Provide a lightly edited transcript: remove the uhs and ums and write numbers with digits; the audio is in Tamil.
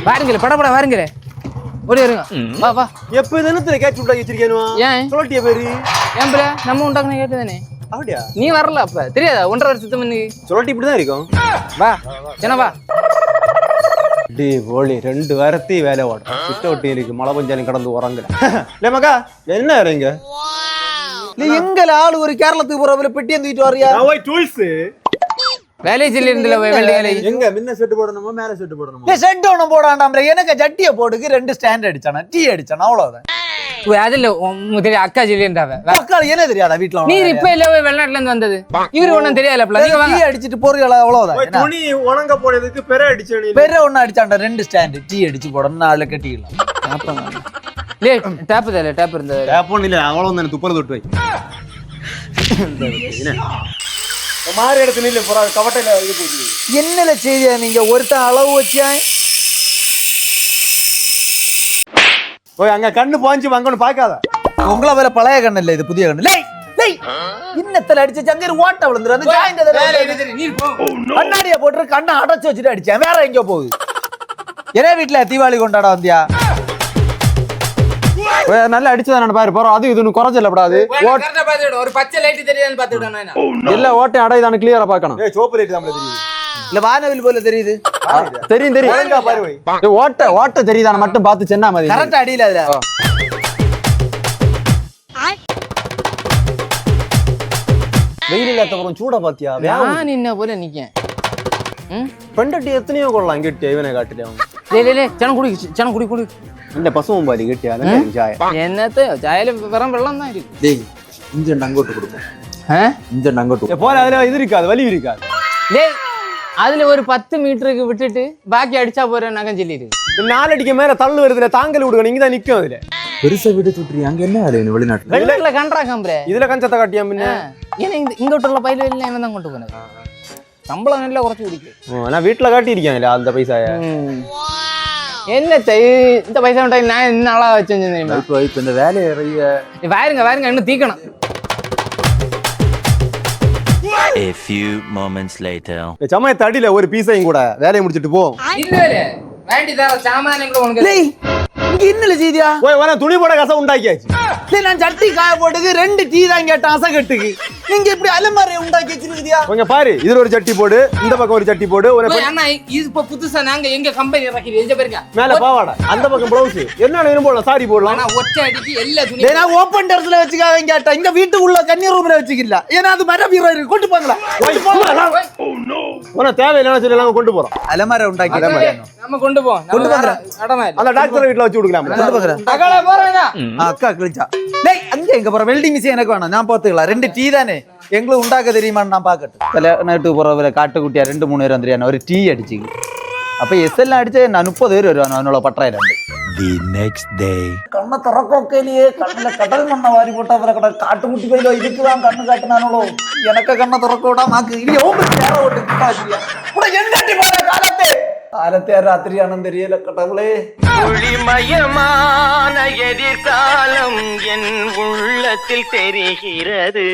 வாருங்களே படப்பட வாருங்களே ஓடி வருங்க வா வா எப்ப தினத்துல கேட்ச் உண்டாக்கி வச்சிருக்கேனுவா ஏன் சொல்லிட்டிய பேரு ஏன் ப்ரோ நம்ம உண்டாக்குன கேட்டதானே அப்படியா நீ வரல அப்ப தெரியாதா 1.5 வருஷத்துக்கு முன்னுக்கு சொல்லிட்டு இப்படிதான் இருக்கும் வா என்ன வா டே போலி 2 வாரத்தி வேலை ஓடும் சிட்டோட்டியிலுக்கு மழை பஞ்சாலும் கடந்து உறங்குற இல்ல மகா என்ன இறங்க நீ எங்கல ஆளு ஒரு கேரளத்துக்கு போறவரை பெட்டியை தூக்கிட்டு வரியா டூல்ஸ் வேலை சொல்லி இருந்தல வேலை எங்க முன்ன செட் போடணுமா மேல செட் போடணுமா செட் ஒன்னும் போடாண்டாம் எனக்கு ஜட்டியை போட்டுக்கு 2 ஸ்டாண்ட் அடிச்சானா டீ அடிச்சானா அவ்வளவுதான் அதுல தெரியும் அக்கா சொல்லியிருந்தாவ அக்கா என்ன தெரியாதா வீட்டுல நீ இப்ப இல்ல வெளிநாட்டுல இருந்து வந்தது இவரு ஒண்ணும் தெரியாதுல நீங்க வாங்க டீ அடிச்சிட்டு போறீங்களா அவ்வளவுதான் துணி உணங்க போடுறதுக்கு பெற அடிச்சனி பெற ஒண்ணு அடிச்சாண்டா 2 ஸ்டாண்ட் டீ அடிச்சு போடணும் அதுல கட்டிக்கலாம் லே டாப் தல டாப் இருந்தது டாப் ஒண்ணு இல்ல அவ்வளவு தான் துப்பல தொட்டு வை மாறி இடத்துல இல்ல போற கவட்டையில இது போச்சு என்னல செய்தியா நீங்க ஒருத்தன் அளவு வச்சா ஓய் அங்க கண்ணு பாஞ்சு வாங்கன்னு பாக்காத உங்கள வேற பழைய கண்ணு இல்ல இது புதிய கண்ணு லேய் லேய் இன்னத்துல அடிச்ச ஜங்கர் ஓட்ட விழுந்துரு அந்த ஜாயிண்ட் நீ போ கண்ணாடிய போட்டு கண்ணை அடைச்சு வச்சுட்டு அடிச்சேன் வேற எங்க போகுது என்ன வீட்டுல தீபாவளி கொண்டாட வந்தியா நல்லா அடிச்சதான பாரு போறோம் அது இது குறைச்சல படாது கரெக்ட்டா பாத்துடு ஒரு பச்சை லைட் தெரியாதுன்னு பாத்துடு நான் இல்ல ஓட்டை அடைதான கிளியரா பார்க்கணும் ஏய் சோப்பு லைட் தான் தெரியுது இல்ல வானவில் போல தெரியுது தெரியும் தெரியும் ஒழுங்கா பாரு வை ஓட்டை தெரியுதான மட்டும் பார்த்து சென்னா மாதிரி கரெக்ட் அடியில அதுல வெயில் இல்லாத அப்புறம் சூட பாத்தியா நான் என்ன போல நிக்கேன் பெண்டட்டி எத்தனையோ கொள்ளலாம் கெட்டியா இவனை காட்டுல லே சன குடி இந்த பசுவும் பாதி கெட்டியா சாய என்னத்த சாயல வெறும் வெள்ளம் தான் இருக்கு டேய் இஞ்சன் அங்கோட்டு கொடுப்போம் இஞ்சன் அங்கோட்டு போல அதுல இது இருக்காது வலி இருக்காது டேய் அதுல ஒரு 10 மீட்டருக்கு விட்டுட்டு பாக்கி அடிச்சா போறேன் நகம் சொல்லிடு 4 அடிக்கு மேல தள்ளு வருதுல தாங்கல் விடுங்க நீங்க தான் நிக்கும் அதுல பெருசா விட்டு சுற்றி அங்க என்ன வேலை வெளிநாட்டுல வெளிநாட்டுல கண்டா காம்பரே இதுல கஞ்சத்தை காட்டியா முன்ன ஏன்னா இங்கோட்டுள்ள பயில எல்லாம் இவன் தான் கொண்டு போனது சம்பளம் நல்லா குறைச்சு குடிக்கு நான் வீட்டுல காட்டி இருக்கேன் அந்த பைசாய என்ன இந்த பைசா நான் என்ன நாளா வச்சிருந்தேன் இப்ப இந்த வேலையை வாருங்க இன்னும் தீக்கணும் A few moments later. சமயத்து அடியில ஒரு பீஸையும் கூட வேலையை முடிச்சிட்டு போ இல்ல வேண்டிதான் சாமானியம் கூட உனக்கு இங்க என்னல செய்தியா போய் வர துணி போட கச உண்டாக்கியாச்சு நான் சட்டி காய போட்டுக்கு 2 டீ தான் கேட்டேன் அசகட்டுக்கு நீங்க இப்படி அலமாரி உண்டாக்கி வச்சிருக்கியா கொஞ்சம் பாரு இதுல ஒரு சட்டி போடு இந்த பக்கம் ஒரு சட்டி போடு ஒரு அண்ணா இது இப்ப புதுசா நாங்க எங்க கம்பெனி இறக்கி எங்க பாருங்க மேல பாவாடா அந்த பக்கம் ப்ளவுஸ் என்ன வேணும் போடலாம் சாரி போடலாம் ஆனா ஒற்றை அடிக்கு எல்லா துணி நான் ஓபன் டெரஸ்ல வச்சுக்காக கேட்டேன் இங்க வீட்டுக்குள்ள கண்ணீர் ரூம்ல வச்சுக்கல ஏன்னா அது மர பீரோ இருக்கு கொண்டு போங்களா உன தேவையில்லைன்னு சொல்லி நாங்க கொண்டு போறோம் அலமாரி உண்டாக்கி நம்ம கொண்டு போவோம் கொண்டு போங்க அந்த டாக்டர் வீட்ல வச்சு விடுக்கலாம் கொண்டு போகிறேன் அகல போறேனா அக்கா கிழிச்சா டேய் அங்க எங்க போற வெல்டிங் மிஷின் எனக்கு வேணாம் நான் பாத்துக்கலாம் 2 டீ தானே எங்களுக்கு உண்டாக்க தெரியுமான்னு நான் பாக்கட்டும் கல்யாணத்துக்கு போறவரை காட்டுக்குட்டியா 2-3 பேர் வந்துறியா ஒரு டீ அடிச்சு அப்ப எஸ்எல்லாம் அடிச்சு நான் 30 பேர் வருவான் அவனோட பற்றாயிரம் The next day. கண்ணை திறக்கோக்கையிலேயே கண்ணுல கடல் மண்ணை வாரி போட்டா பிற காட்டுக்குட்டி போயிலோ இதுக்குதான் கண்ணு காட்டினானோ எனக்கு கண்ணை திறக்க விடா மாக்கு இல்லையோ நேர ஓட்டு கூட எங்கட்டி போற காலத்தே ராத்திரியானு தெரியல கடவுளே ஒளிமயமான எதிர்காலம் என் உள்ளத்தில் தெரிகிறது